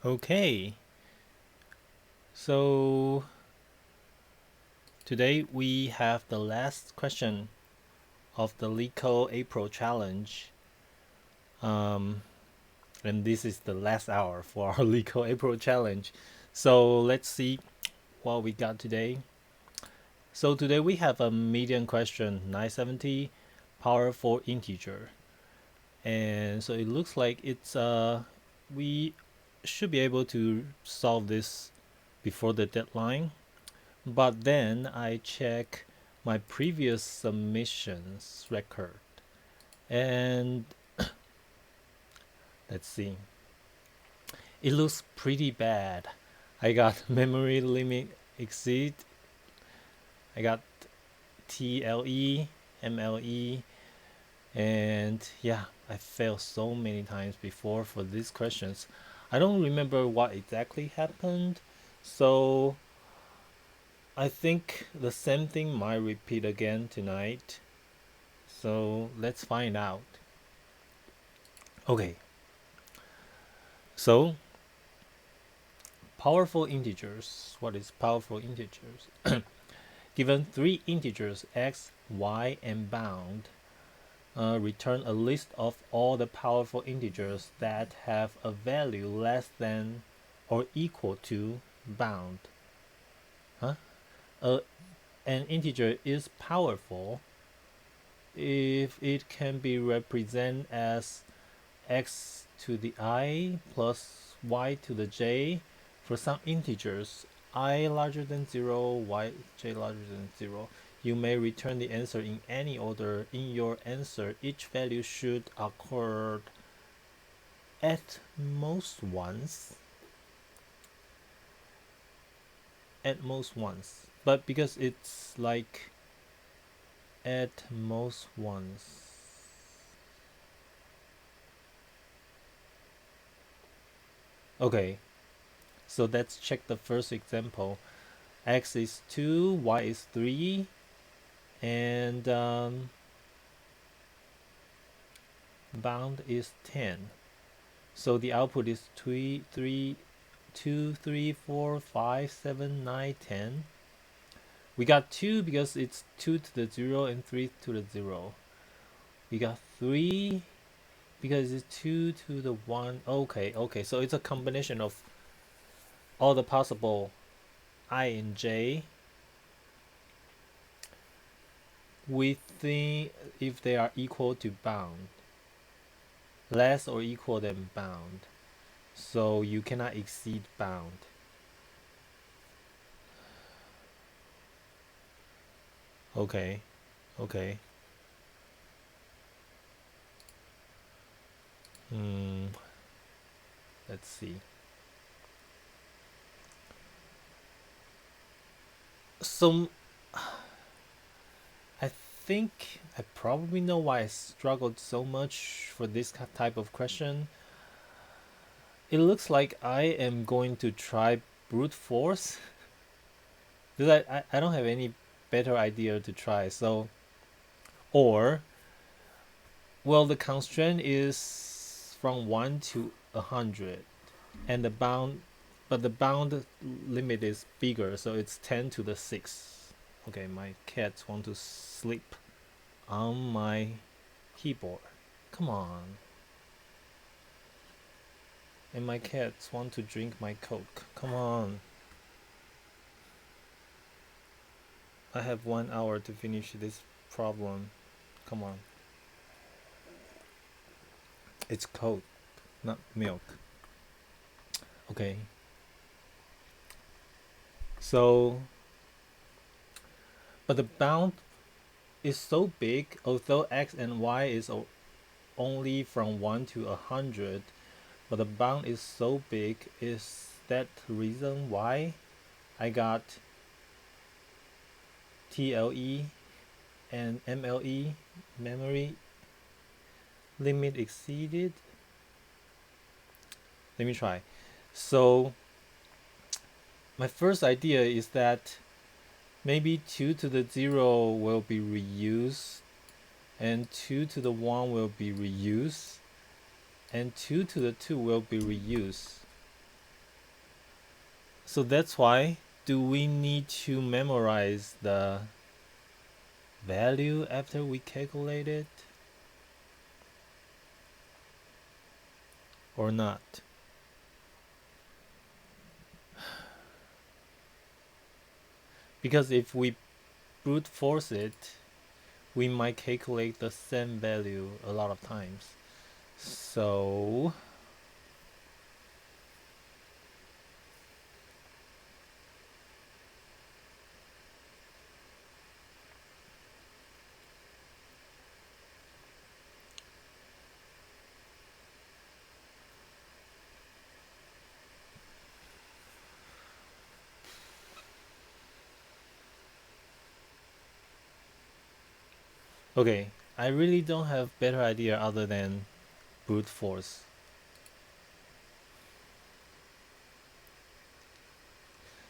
Okay, so today we have the last question of the LeetCode April challenge. Um, and this is the last hour for our LeetCode April challenge. So let's see what we got today. So today we have a median question, 970, power 4 integer. And so it looks like we should be able to solve this before the deadline. But then I check my previous submissions record, and let's see, it looks pretty bad. I got memory limit exceed, I got TLE, MLE, and yeah, I failed so many times before for these questions. I don't remember what exactly happened, so I think the same thing might repeat again tonight. So let's find out. Okay, so powerful integers. What is powerful integers? Given three integers x, y, and bound, return a list of all the powerful integers that have a value less than or equal to bound. Huh? Uh, an integer is powerful if it can be represented as x to the I plus y to the j for some integers I larger than 0, y, j larger than 0. You may return the answer in any order. In your answer, each value should occur at most once. At most once. But because it's like at most once. Okay, so let's check the first example. X is 2, y is 3, and bound is 10. So the output is 2, 3, 2, 3, 4, 5, 7, 9, 10. We got 2 because it's 2 to the 0 and 3 to the 0. We got 3 because it's 2 to the 1. Okay. So it's a combination of all the possible I and j. We think if they are equal to bound, less or equal than bound. So you cannot exceed bound. Okay. Hmm. Let's see. So I think I probably know why I struggled so much for this type of question. It looks like I am going to try brute force because I don't have any better idea to try. So, or, well, the constraint is from 1 to 100 and the bound limit is bigger, so it's 10 to the 6. Okay, my cats want to sleep on my keyboard. Come on. And my cats want to drink my Coke. Come on. I have 1 hour to finish this problem. Come on. It's Coke, not milk. Okay. So, but the bound is so big, although x and y is only from 1 to 100, but the bound is so big. Is that the reason why I got TLE and MLE, memory limit exceeded? Let me try. So my first idea is that maybe 2 to the 0 will be reused, and 2 to the 1 will be reused, and 2 to the 2 will be reused. So that's why, do we need to memorize the value after we calculate it or not? Because if we brute force it, we might calculate the same value a lot of times. So okay, I really don't have better idea other than brute force.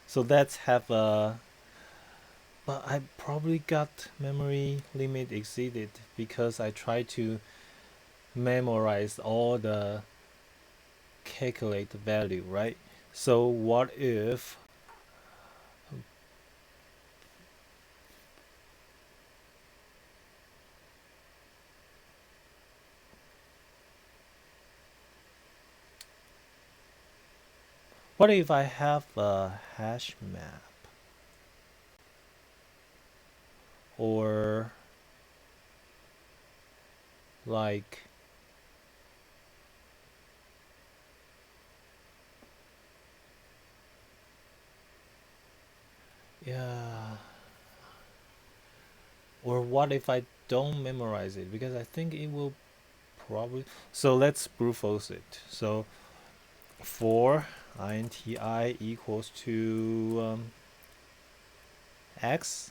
So let's have a, but I probably got memory limit exceeded because I tried to memorize all the calculate value, right? So what if I have a hash map or like yeah, or what if I don't memorize it, because I think it will probably, so let's brute force it. So for inti equals to x,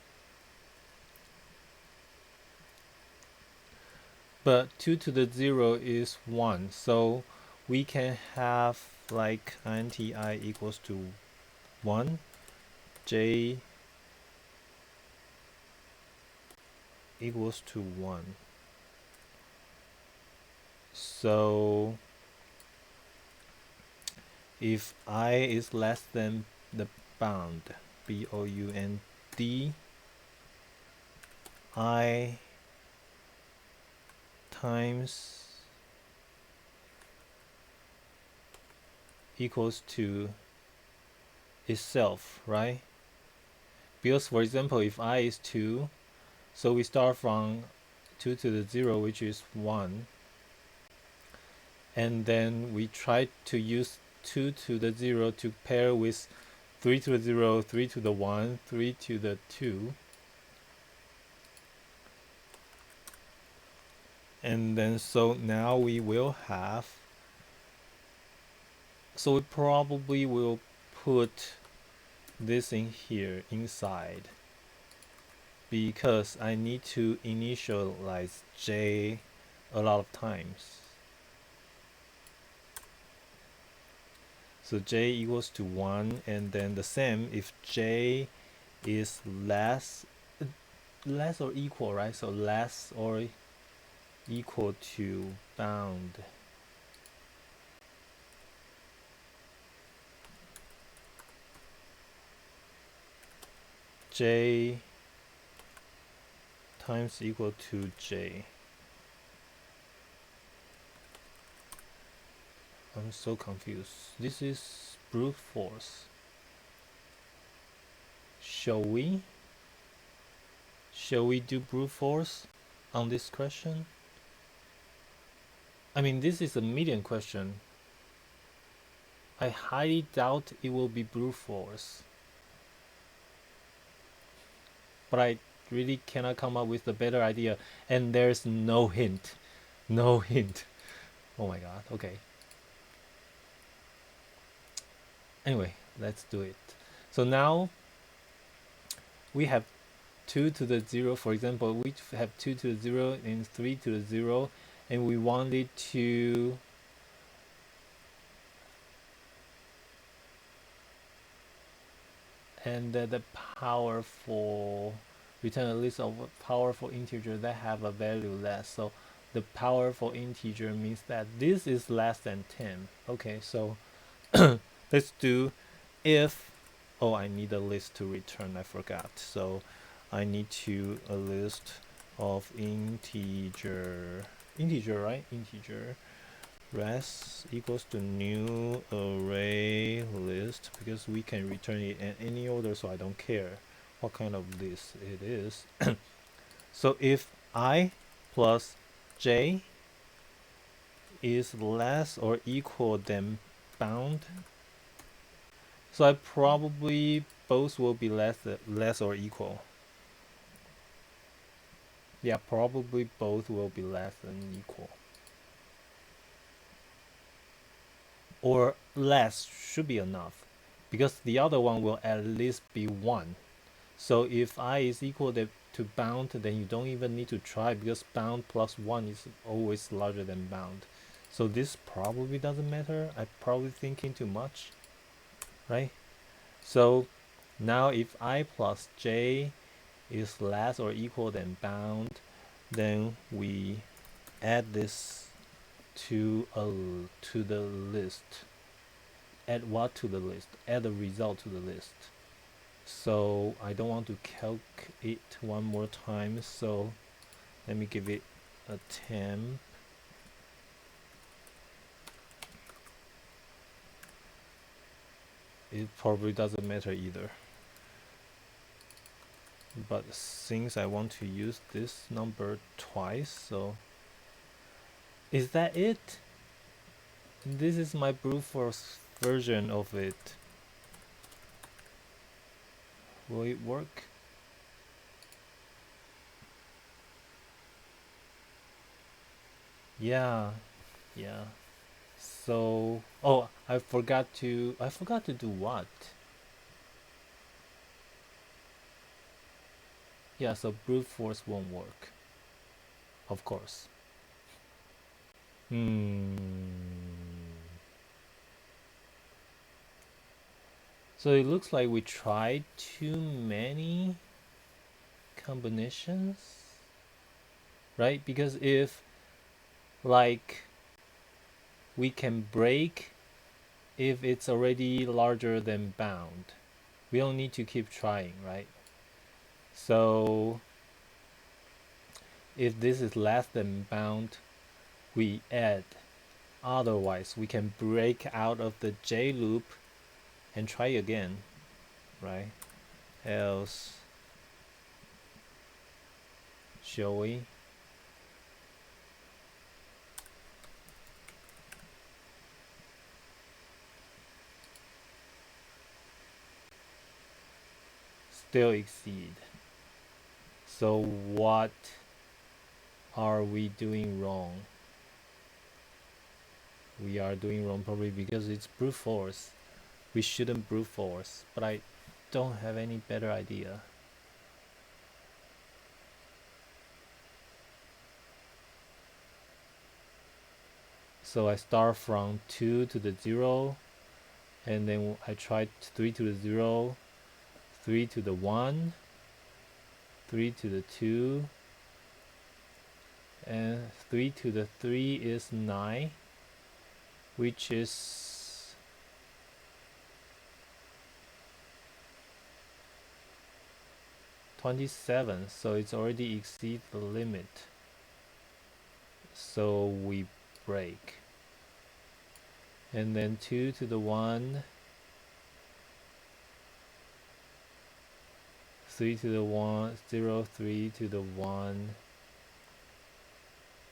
but 2 to the 0 is 1, so we can have like inti equals to 1, j equals to 1. So if I is less than the bound, bound, I times equals to itself, right? Because for example, if I is 2, so we start from 2 to the 0, which is 1, and then we try to use 2 to the 0 to pair with 3 to the 0, 3 to the 1, 3 to the 2, and then so now we will have, so we probably will put this in here inside because I need to initialize j a lot of times. So j equals to 1, and then the same if j is less or equal, right? So less or equal to bound. J times equal to j. I'm so confused. This is brute force. Shall we do brute force on this question? I mean, this is a medium question. I highly doubt it will be brute force. But I really cannot come up with a better idea, and there's no hint. No hint. Oh my god, okay. Anyway, let's do it. So now we have 2 to the 0, for example, we have 2 to the 0 and 3 to the 0, and we wanted to and the powerful return a list of powerful integer that have a value less. So the powerful integer means that this is less than 10. Okay, so let's do if oh, I need a list to return, I forgot. So I need to a list of integer, right? Integer res equals to new array list, because we can return it in any order, so I don't care what kind of list it is. So if I plus j is less or equal than bound, so I probably both will be less or equal. Yeah, probably both will be less than equal. Or less should be enough, because the other one will at least be 1. So if I is equal to bound, then you don't even need to try, because bound plus 1 is always larger than bound. So this probably doesn't matter. I'm probably thinking too much, right? So now if I plus j is less or equal than bound, then we add this to the list. Add what to the list? Add the result to the list. So I don't want to calc it one more time, so let me give it a temp. It probably doesn't matter either, but since I want to use this number twice, so is that it? This is my brute force version of it. Will it work? Yeah. So, oh, I forgot to do what? Yeah, so brute force won't work, of course. So it looks like we tried too many combinations, right? Because if, like, we can break if it's already larger than bound, we don't need to keep trying, right? So if this is less than bound, we add. Otherwise, we can break out of the J loop and try again, right? Else, shall we? Still exceed. So what are we doing wrong? We are doing wrong probably because it's brute force. We shouldn't brute force, but I don't have any better idea. So I start from 2 to the 0, and then I try 3 to the 0, 3 to the 1, 3 to the 2, and 3 to the 3 is 9, which is 27, so it's already exceed the limit. So we break. And then 2 to the 1, 3 to the 1, 0, 3 to the 1,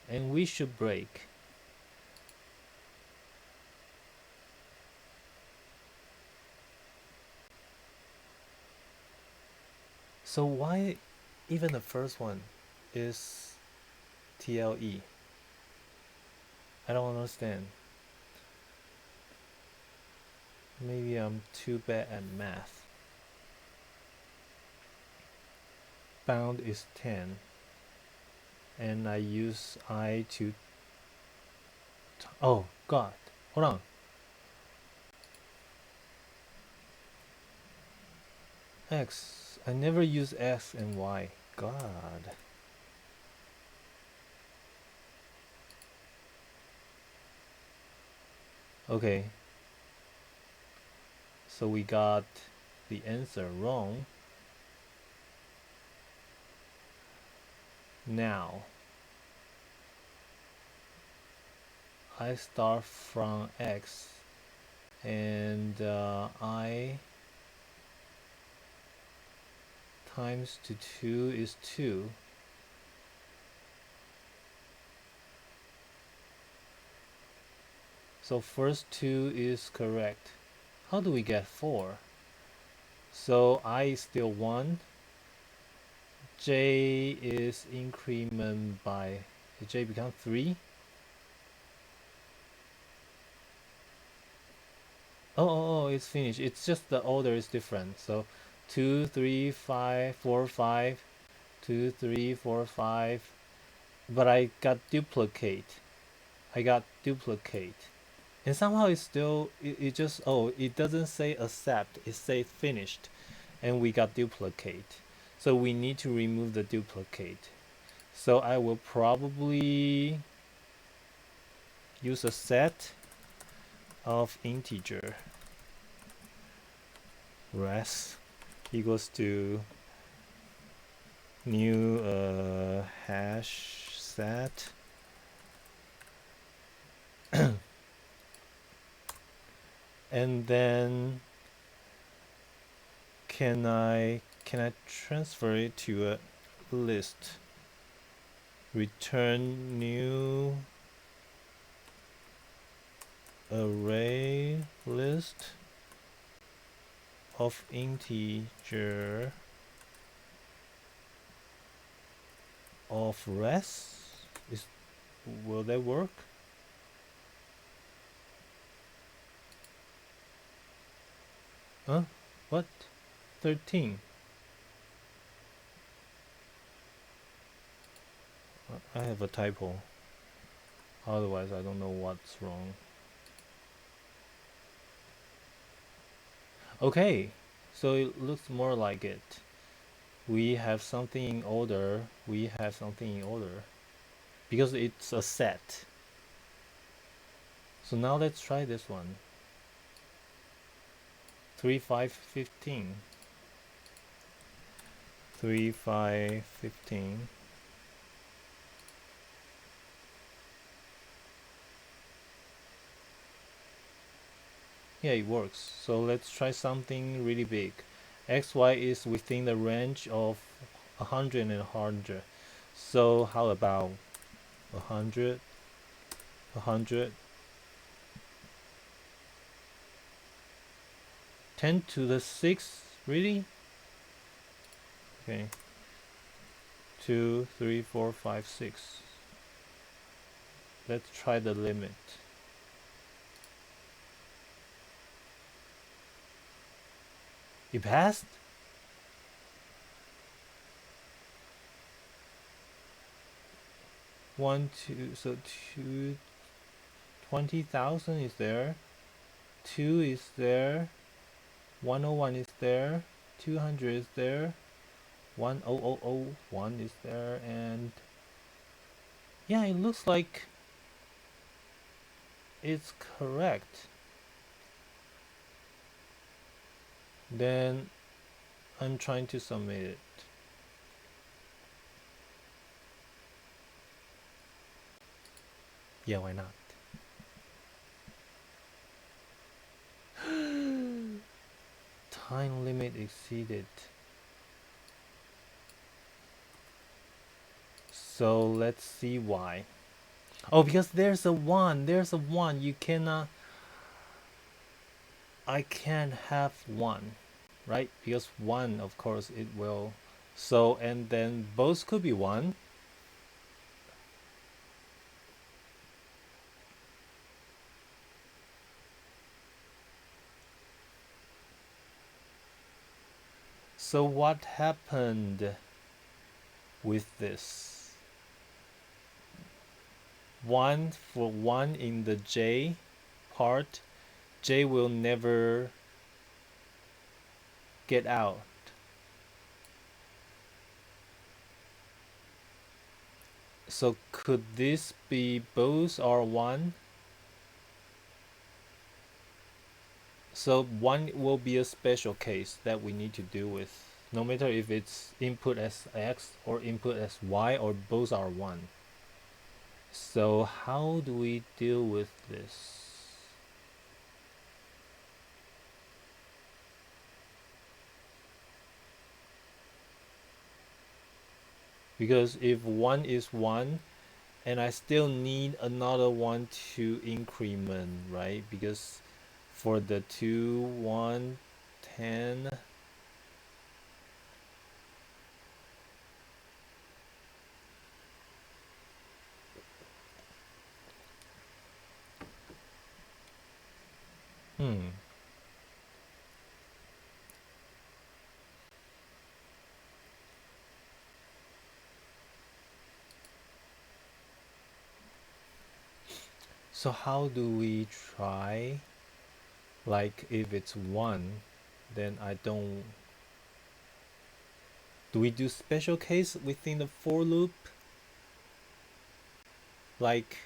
and we should break. So why even the first one is TLE? I don't understand. Maybe I'm too bad at math. Bound is 10, and I use I to oh god, hold on. X. I never use X and Y. God. Okay. So we got the answer wrong. Now I start from x, and I times to 2 is 2. So first 2 is correct. How do we get 4? So I is still 1. J is increment by j become 3. Oh, it's finished. It's just the order is different. So 2, 3, 5, 4, 5, 2, 3, 4, 5. But I got duplicate. And somehow it's still, it just, it doesn't say accept, it says finished. And we got duplicate. So we need to remove the duplicate. So I will probably use a set of integer res equals to new hash set and then can I transfer it to a list, return new array list of integer of res. Will that work? Huh? What? 13. I have a typo. Otherwise, I don't know what's wrong. Okay, so it looks more like it. We have something in order. Because it's a set. So now let's try this one. 3, 5, 15. 3, 5, 15. Yeah, it works. So let's try something really big. XY is within the range of 100 and 100. So how about 100, 100, 10 to the 6, really? Okay. 2, 3, 4, 5, 6. Let's try the limit. It passed? So 20,000 is there. 2 is there. 101 is there. 200 is there. 10001 is there, and yeah, it looks like it's correct. Then I'm trying to submit it. Yeah, why not? Time limit exceeded. So let's see why. Oh, because there's a 1. You cannot. I can't have 1, right? Because 1, of course, it will. So, and then both could be 1. So what happened with this? 1 for 1 in the J part, J will never get out. So could this be both are 1? So one will be a special case that we need to deal with, no matter if it's input as x or input as y or both are 1. So how do we deal with this? Because if 1 is 1, and I still need another one to increment, right? Because for the 2, 1, 10, hmm. So how do we try? Like if it's 1, then I don't. Do we do special case within the for loop? Like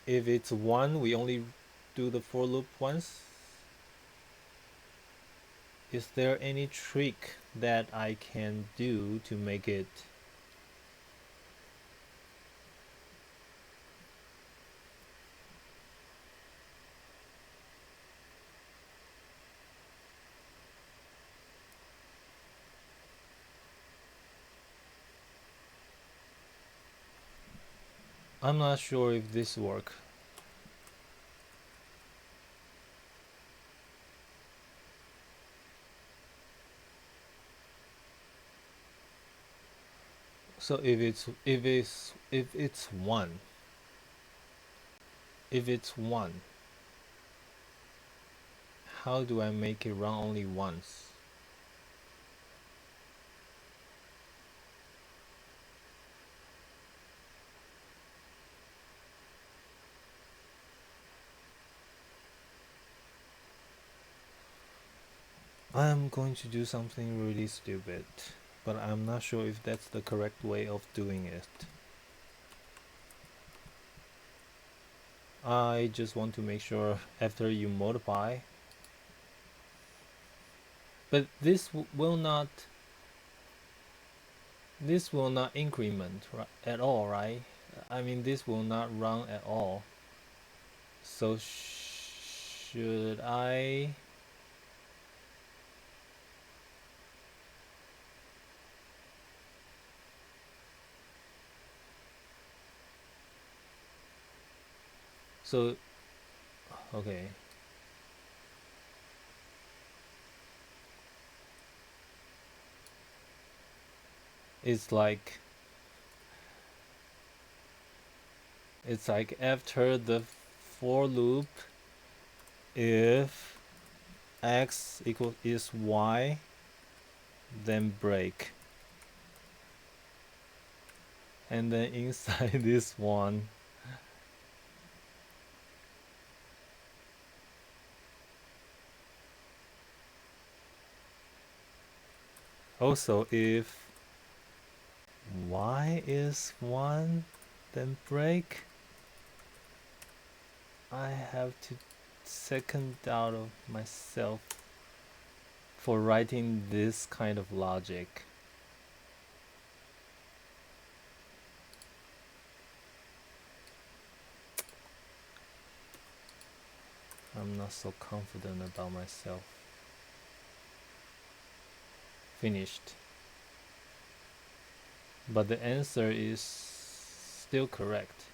if it's 1, we only do the for loop once? Is there any trick that I can do to make it? I'm not sure if this works. So if it's 1, how do I make it run only once? I'm going to do something really stupid, but I'm not sure if that's the correct way of doing it. I just want to make sure after you multiply, but will not increment at all, right? I mean, this will not run at all. So should I? So okay. It's like after the for loop, if x is y, then break, and then inside this one, also if y is 1, then break. I have to second doubt of myself for writing this kind of logic. I'm not so confident about myself. Finished. But the answer is still correct.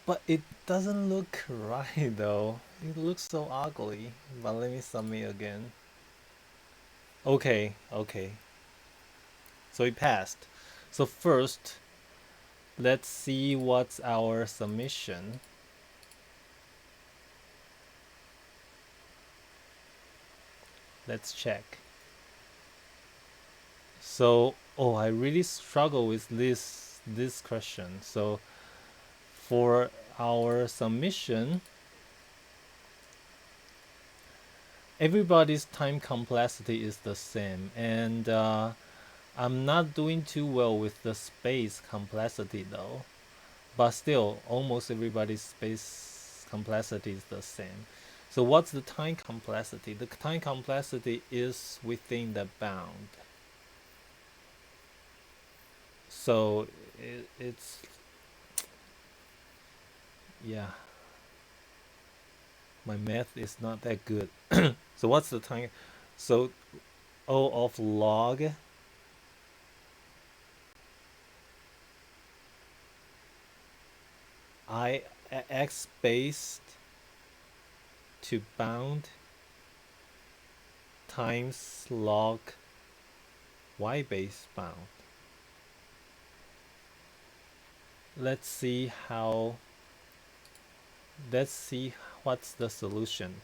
But it doesn't look right though. It looks so ugly. But let me submit again. Okay. So it passed. So first, let's see what's our submission. Let's check. So, I really struggle with this question. So for our submission, everybody's time complexity is the same, and I'm not doing too well with the space complexity though, but still almost everybody's space complexity is the same. So what's the time complexity? The time complexity is within the bound. So it's, yeah, my math is not that good. So what's the time? So O of log I x based to bound times log y based bound. Let's see what's the solution.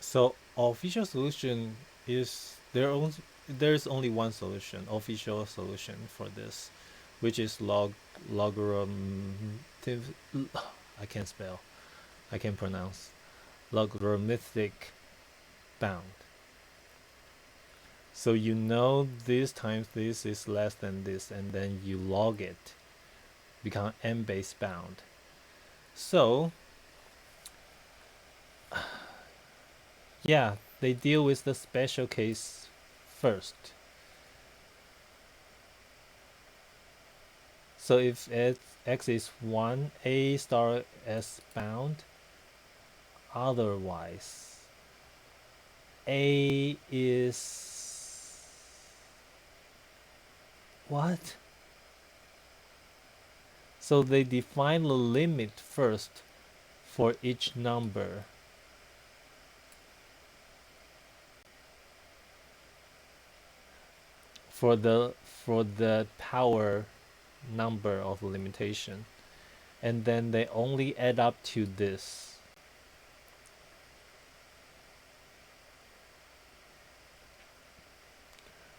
So official solution is there's only one solution, official solution for this, which is logarithmic. I can't spell. I can't pronounce. Logarithmic bound. So you know this times this is less than this, and then you log it, become n-base bound. So yeah, they deal with the special case first. So if x is 1, a star s bound, otherwise a is what? So they define the limit first for each number. For the power number of limitation, and then they only add up to this.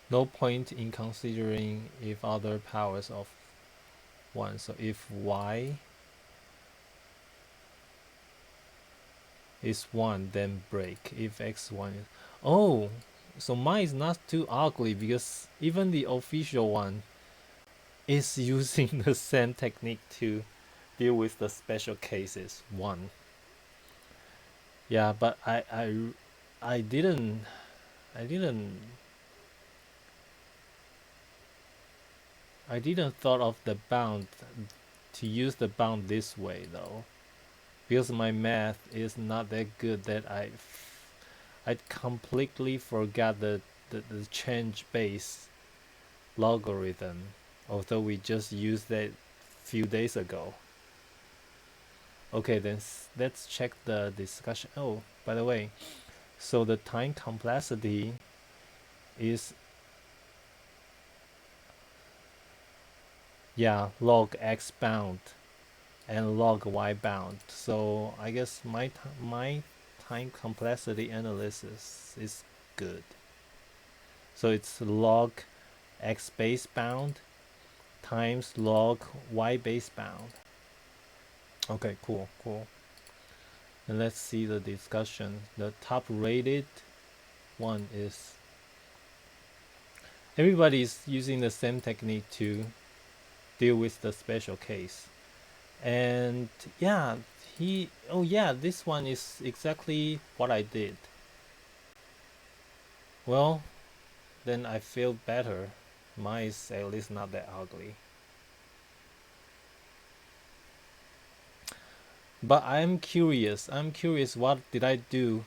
No point in considering if other powers of 1. So if y is 1, then break. If x1 is... Oh, so mine is not too ugly, because even the official one is using the same technique to deal with the special cases 1. Yeah, but I didn't thought of the bound, to use the bound this way though, because my math is not that good that I completely forgot the change base logarithm, although we just used that few days ago. Okay, then let's check the discussion. Oh, by the way, so the time complexity is, yeah, log x bound and log y bound. So I guess my time complexity analysis is good. So it's log x base bound times log y base bound. Okay, cool. And let's see the discussion. The top rated one is, everybody's using the same technique to deal with the special case. And yeah, this one is exactly what I did. Well, then I feel better. Mine is at least not that ugly. But I'm curious what did I do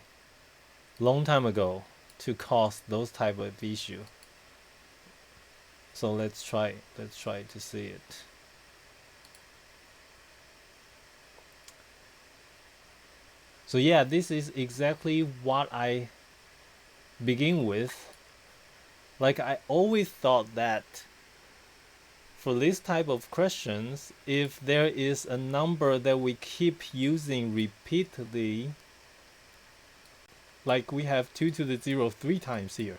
long time ago to cause those type of issue. So let's try to see it. So yeah, this is exactly what I begin with. Like, I always thought that for this type of questions, if there is a number that we keep using repeatedly, like we have 2 to the 0 3 times here,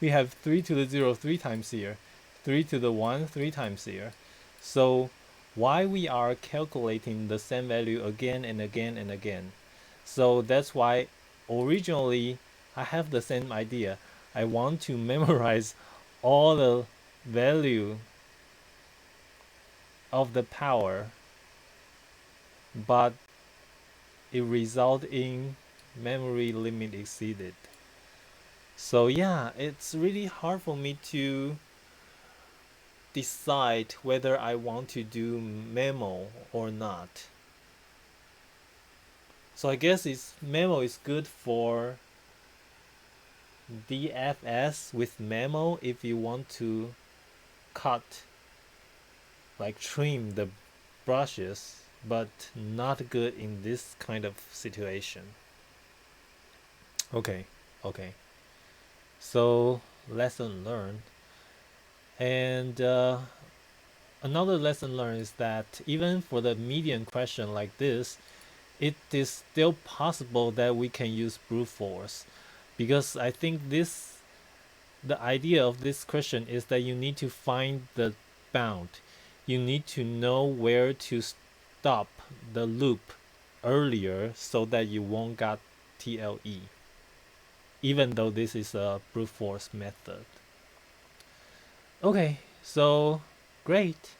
we have 3 to the 0 3 times here, 3 to the 1 3 times here. So why we are calculating the same value again and again and again? So that's why originally I have the same idea. I want to memorize all the value of the power but it resulted in memory limit exceeded. So yeah, it's really hard for me to decide whether I want to do memo or not. So I guess memo is good for DFS with memo if you want to cut, like trim the brushes, but not good in this kind of situation. Okay, okay. So lesson learned. And another lesson learned is that even for the median question like this, it is still possible that we can use brute force, because I think the idea of this question is that you need to find the bound. You need to know where to stop the loop earlier so that you won't get TLE, even though this is a brute force method. Okay, so great.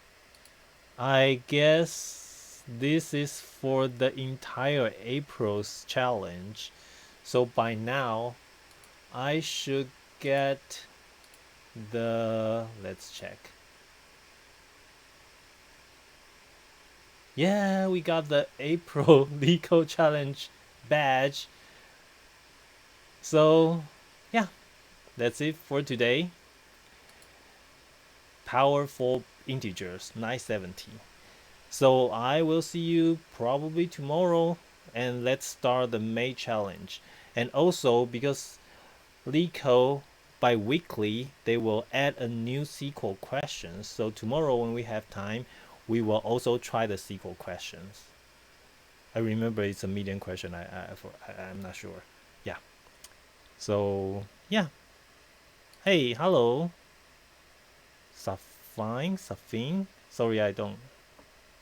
I guess this is for the entire April's challenge. So by now, I should get let's check. Yeah, we got the April LeetCode challenge badge. So yeah, that's it for today. Powerful integers 970. So I will see you probably tomorrow, and let's start the May challenge. And also, because LeetCode bi-weekly, they will add a new SQL questions. So tomorrow when we have time, we will also try the SQL questions. I remember it's a median question. I'm not sure. Yeah. So yeah. Hey, hello. Safine. Sorry, I don't.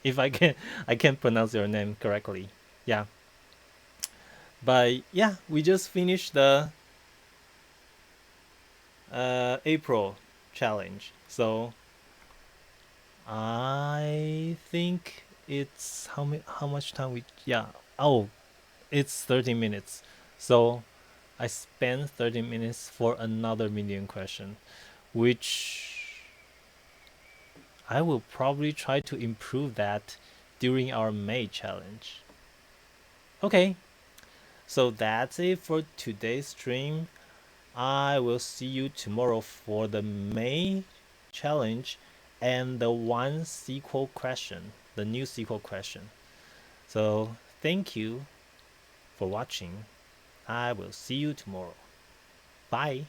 If I can, I can't pronounce your name correctly. Yeah. But yeah, we just finished the April challenge. So I think it's how much time we yeah. Oh, it's 30 minutes. So I spent 30 minutes for another median question, which I will probably try to improve that during our May challenge. Okay, so that's it for today's stream. I will see you tomorrow for the May challenge and the one SQL question, the new SQL question. So thank you for watching. I will see you tomorrow. Bye.